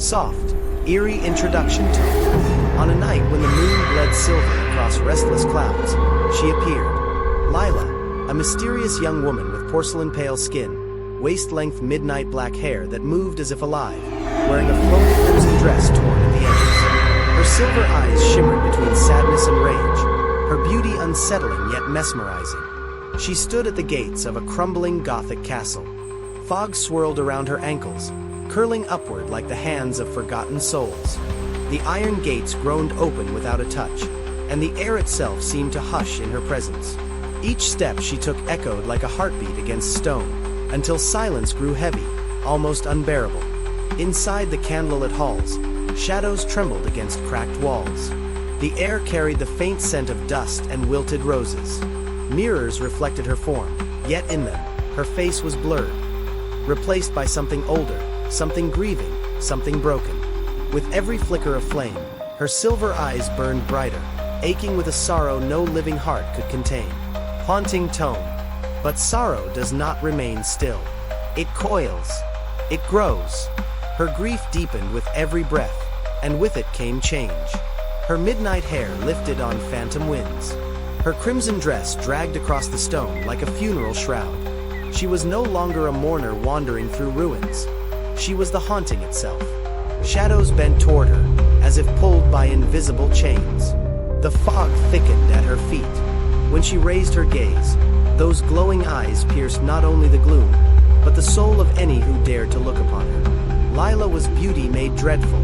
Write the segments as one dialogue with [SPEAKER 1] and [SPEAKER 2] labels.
[SPEAKER 1] Soft, eerie introduction tone. On a night when the moon bled silver across restless clouds, she appeared. Lila, a mysterious young woman with porcelain-pale skin, waist-length midnight black hair that moved as if alive, wearing a flowing crimson dress torn at the edges. Her silver eyes shimmered between sadness and rage, her beauty unsettling yet mesmerizing. She stood at the gates of a crumbling Gothic castle. Fog swirled around her ankles, curling upward like the hands of forgotten souls. The iron gates groaned open without a touch, and the air itself seemed to hush in her presence. Each step she took echoed like a heartbeat against stone, until silence grew heavy, almost unbearable. Inside the candlelit halls, shadows trembled against cracked walls. The air carried the faint scent of dust and wilted roses. Mirrors reflected her form, yet in them, her face was blurred, replaced by something older, something grieving, something broken. With every flicker of flame, her silver eyes burned brighter, aching with a sorrow no living heart could contain. Haunting tone. But sorrow does not remain still. It coils. It grows. Her grief deepened with every breath, and with it came change. Her midnight hair lifted on phantom winds. Her crimson dress dragged across the stone like a funeral shroud. She was no longer a mourner wandering through ruins. She was the haunting itself. Shadows bent toward her, as if pulled by invisible chains. The fog thickened at her feet. When she raised her gaze, those glowing eyes pierced not only the gloom, but the soul of any who dared to look upon her. Lila was beauty made dreadful,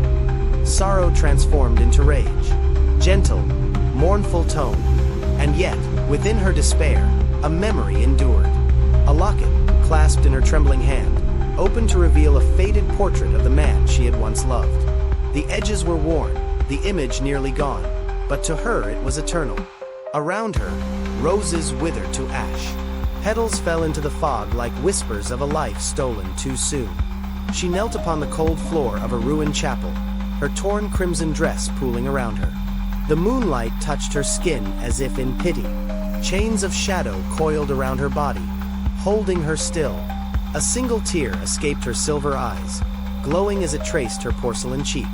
[SPEAKER 1] sorrow transformed into rage. Gentle, mournful tone, and yet, within her despair, a memory endured. A locket, clasped in her trembling hand, opened to reveal a faded portrait of the man she had once loved. The edges were worn, the image nearly gone, but to her it was eternal. Around her, roses withered to ash. Petals fell into the fog like whispers of a life stolen too soon. She knelt upon the cold floor of a ruined chapel, her torn crimson dress pooling around her. The moonlight touched her skin as if in pity. Chains of shadow coiled around her body, holding her still. A single tear escaped her silver eyes, glowing as it traced her porcelain cheek.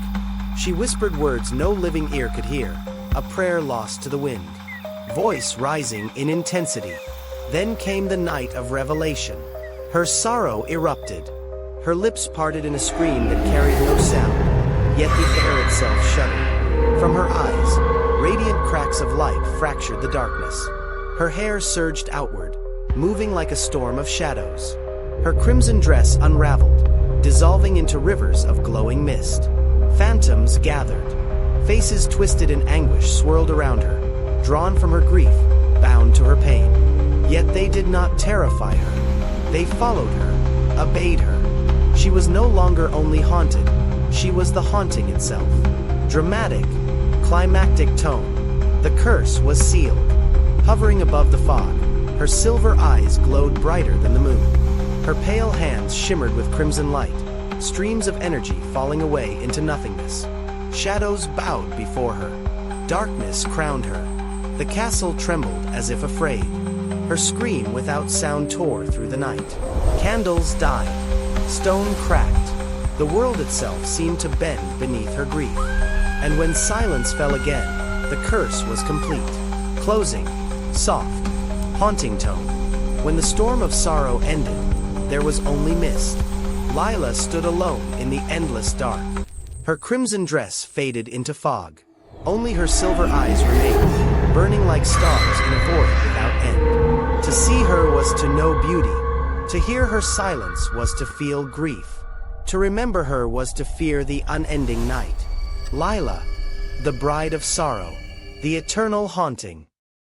[SPEAKER 1] She whispered words no living ear could hear, a prayer lost to the wind. Voice rising in intensity. Then came the night of revelation. Her sorrow erupted. Her lips parted in a scream that carried no sound, yet the air itself shuddered. From her eyes, radiant cracks of light fractured the darkness. Her hair surged outward, moving like a storm of shadows. Her crimson dress unraveled, dissolving into rivers of glowing mist. Phantoms gathered. Faces twisted in anguish swirled around her, drawn from her grief, bound to her pain. Yet they did not terrify her. They followed her, obeyed her. She was no longer only haunted, she was the haunting itself. Dramatic, climactic tone. The curse was sealed. Hovering above the fog, her silver eyes glowed brighter than the moon. Her pale hands shimmered with crimson light, streams of energy falling away into nothingness. Shadows bowed before her. Darkness crowned her. The castle trembled as if afraid. Her scream without sound tore through the night. Candles died. Stone cracked. The world itself seemed to bend beneath her grief. And when silence fell again, the curse was complete. Closing, soft, haunting tone. When the storm of sorrow ended, there was only mist. Lila stood alone in the endless dark. Her crimson dress faded into fog. Only her silver eyes remained, burning like stars in a void without end. To see her was to know beauty. To hear her silence was to feel grief. To remember her was to fear the unending night. Lila, the bride of sorrow, the eternal haunting.